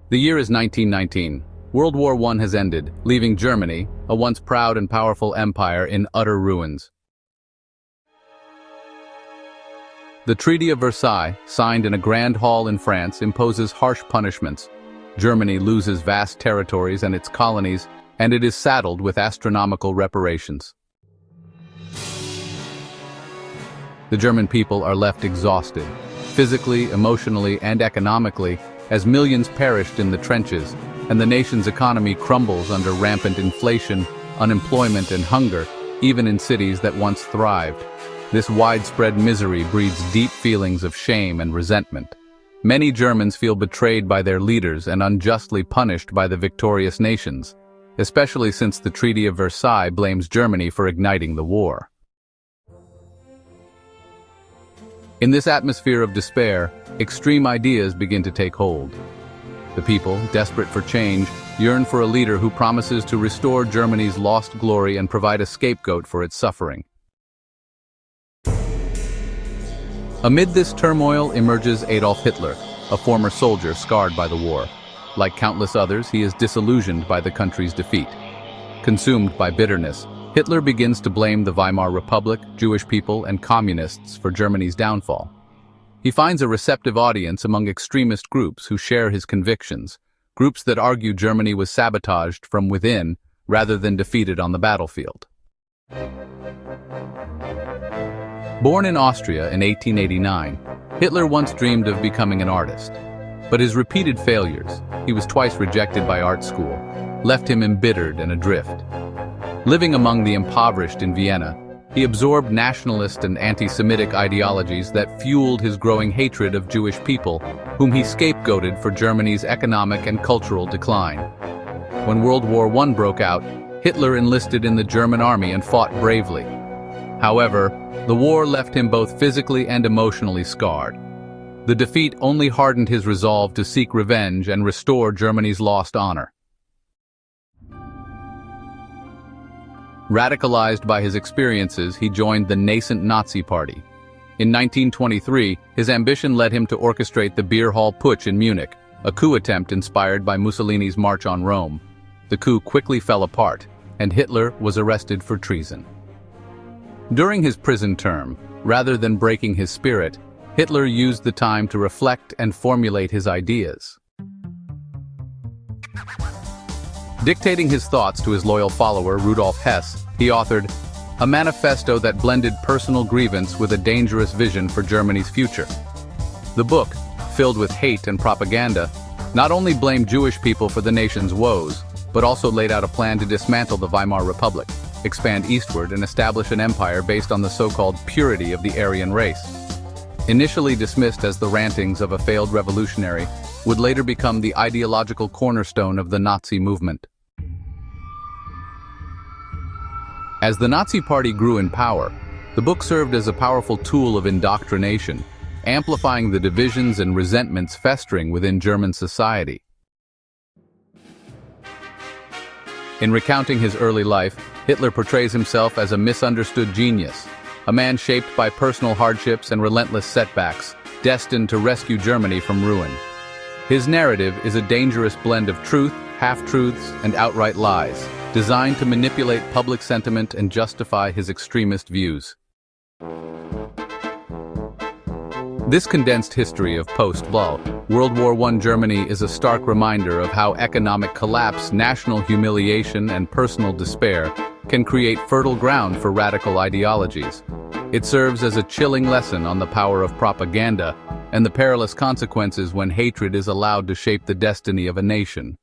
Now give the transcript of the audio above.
The year is 1919. World War I has ended, leaving Germany, a once proud and powerful empire, in utter ruins. The Treaty of Versailles, signed in a grand hall in France, imposes harsh punishments. Germany loses vast territories and its colonies, and it is saddled with astronomical reparations. The German people are left exhausted, physically, emotionally, and economically, as millions perished in the trenches, and the nation's economy crumbles under rampant inflation, unemployment, and hunger, even in cities that once thrived. This widespread misery breeds deep feelings of shame and resentment. Many Germans feel betrayed by their leaders and unjustly punished by the victorious nations, especially since the Treaty of Versailles blames Germany for igniting the war. In this atmosphere of despair, extreme ideas begin to take hold. The people, desperate for change, yearn for a leader who promises to restore Germany's lost glory and provide a scapegoat for its suffering. Amid this turmoil emerges Adolf Hitler, a former soldier scarred by the war. Like countless others, he is disillusioned by the country's defeat. Consumed by bitterness, Hitler begins to blame the Weimar Republic, Jewish people, and communists for Germany's downfall. He finds a receptive audience among extremist groups who share his convictions, groups that argue Germany was sabotaged from within rather than defeated on the battlefield. Born in Austria in 1889, Hitler once dreamed of becoming an artist. But his repeated failures, he was twice rejected by art school, left him embittered and adrift. Living among the impoverished in Vienna, he absorbed nationalist and anti-Semitic ideologies that fueled his growing hatred of Jewish people, whom he scapegoated for Germany's economic and cultural decline. When World War I broke out, Hitler enlisted in the German army and fought bravely. However, the war left him both physically and emotionally scarred. The defeat only hardened his resolve to seek revenge and restore Germany's lost honor. Radicalized by his experiences, he joined the nascent Nazi Party. In 1923, his ambition led him to orchestrate the Beer Hall Putsch in Munich, a coup attempt inspired by Mussolini's March on Rome. The coup quickly fell apart, and Hitler was arrested for treason. During his prison term, rather than breaking his spirit, Hitler used the time to reflect and formulate his ideas. Dictating his thoughts to his loyal follower, Rudolf Hess, he authored a manifesto that blended personal grievance with a dangerous vision for Germany's future. The book, filled with hate and propaganda, not only blamed Jewish people for the nation's woes, but also laid out a plan to dismantle the Weimar Republic, expand eastward, and establish an empire based on the so-called purity of the Aryan race. Initially dismissed as the rantings of a failed revolutionary, would later become the ideological cornerstone of the Nazi movement. As the Nazi Party grew in power, the book served as a powerful tool of indoctrination, amplifying the divisions and resentments festering within German society. In recounting his early life, Hitler portrays himself as a misunderstood genius, a man shaped by personal hardships and relentless setbacks, destined to rescue Germany from ruin. His narrative is a dangerous blend of truth, half-truths, and outright lies, designed to manipulate public sentiment and justify his extremist views. This condensed history of post-war World War I Germany is a stark reminder of how economic collapse, national humiliation, and personal despair can create fertile ground for radical ideologies. It serves as a chilling lesson on the power of propaganda and the perilous consequences when hatred is allowed to shape the destiny of a nation.